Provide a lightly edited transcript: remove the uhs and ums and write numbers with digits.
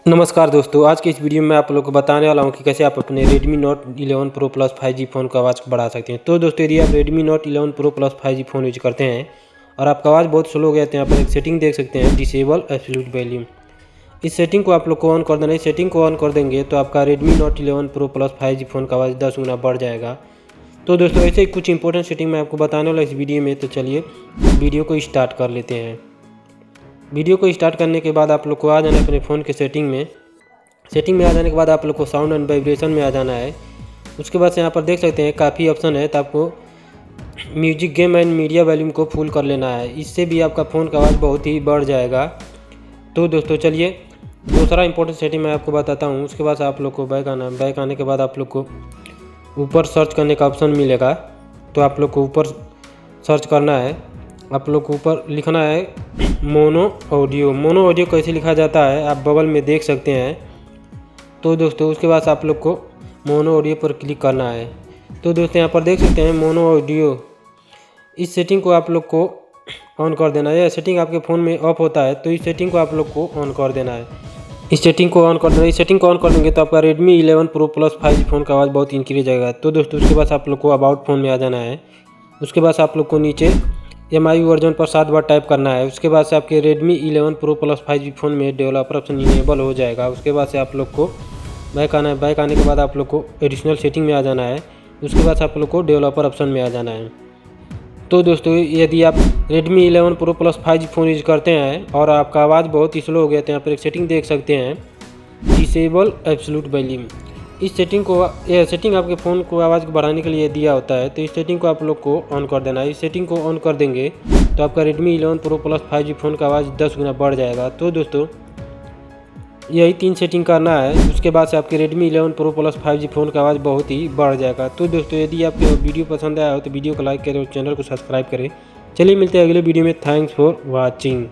नमस्कार दोस्तों, आज के इस वीडियो में आप लोग को बताने वाला हूं कि कैसे आप अपने Redmi Note 11 Pro Plus 5G phone का आवाज़ बढ़ा सकते हैं। तो दोस्तों, यदि आप Redmi Note 11 Pro Plus 5G phone use करते हैं और आपका आवाज़ बहुत स्लो हो गया तो यहाँ पर एक सेटिंग देख सकते हैं, डिसेबल एब्सोल्यूट वॉल्यूम। इस सेटिंग को आप लोग को ऑन कर देना है। इस सेटिंग को ऑन कर देंगे तो आपका Redmi Note 11 Pro Plus 5G phone का आवाज़ 10 गुना बढ़ जाएगा। तो दोस्तों, ऐसे ही कुछ इंपॉर्टेंट सेटिंग मैं आपको बताने वाला इस वीडियो में, तो चलिए वीडियो को स्टार्ट कर लेते हैं। वीडियो को स्टार्ट करने के बाद आप लोग को आ जाना है अपने फ़ोन के सेटिंग में आ जाने के बाद आप लोग को साउंड एंड वाइब्रेशन में आ जाना है। उसके बाद से यहाँ पर देख सकते हैं काफ़ी ऑप्शन है, तो आपको music, game and media volume को फुल कर लेना है। इससे भी आपका फ़ोन का आवाज़ बहुत ही बढ़ जाएगा। तो दोस्तों चलिए दूसरा इंपॉर्टेंट सेटिंग मैं आपको बताता हूँ। उसके बाद आप लोग को बैक आना है। बैक आने के बाद आप लोग को ऊपर सर्च करने का ऑप्शन मिलेगा, तो आप लोग को ऊपर सर्च करना है। आप लोग को ऊपर लिखना है मोनो ऑडियो। मोनो ऑडियो कैसे लिखा जाता है आप बगल में देख सकते हैं। तो दोस्तों उसके बाद आप लोग को मोनो ऑडियो पर क्लिक करना है। तो दोस्तों यहाँ पर देख सकते हैं मोनो ऑडियो। इस सेटिंग को आप लोग को ऑन कर देना है। यह सेटिंग आपके फ़ोन में ऑफ होता है, तो इस सेटिंग को आप लोग को ऑन कर देना है। इस सेटिंग को ऑन कर देना है। इस सेटिंग को ऑन कर देंगे तो आपका Redmi 11 Pro Plus 5G phone का आवाज़ बहुत इंक्रीज जाएगा। तो दोस्तों उसके बाद आप लोग को अबाउट फ़ोन में आ जाना है। उसके बाद आप लोग को नीचे MI वर्जन पर 7 बार टाइप करना है। उसके बाद से आपके Redmi 11 Pro Plus 5G phone में डेवलपर ऑप्शन इनेबल हो जाएगा। उसके बाद से आप लोग को बैक आना है। बैक आने के बाद आप लोग को एडिशनल सेटिंग में आ जाना है। उसके बाद आप लोग को डेवलपर ऑप्शन में आ जाना है। तो दोस्तों यदि आप Redmi 11 Pro Plus 5G phone use करते हैं और आपका आवाज़ बहुत ही स्लो हो गया तो यहाँ पर एक सेटिंग देख सकते हैं, डिसेबल एब्सोल्यूट वॉल्यूम। इस सेटिंग को, यह सेटिंग आपके फ़ोन को आवाज़ को बढ़ाने के लिए दिया होता है, तो इस सेटिंग को आप लोग को ऑन कर देना है। इस सेटिंग को ऑन कर देंगे तो आपका Redmi 11 Pro Plus 5G phone का आवाज़ 10 गुना बढ़ जाएगा। तो दोस्तों यही 3 सेटिंग करना है। उसके बाद से आपके Redmi 11 Pro Plus 5G phone का आवाज़ बहुत ही बढ़ जाएगा। तो दोस्तों यदि आपको वीडियो पसंद आया हो तो वीडियो को लाइक करें और चैनल को सब्सक्राइब करें। चलिए मिलते हैं अगले वीडियो में। Thanks for watching.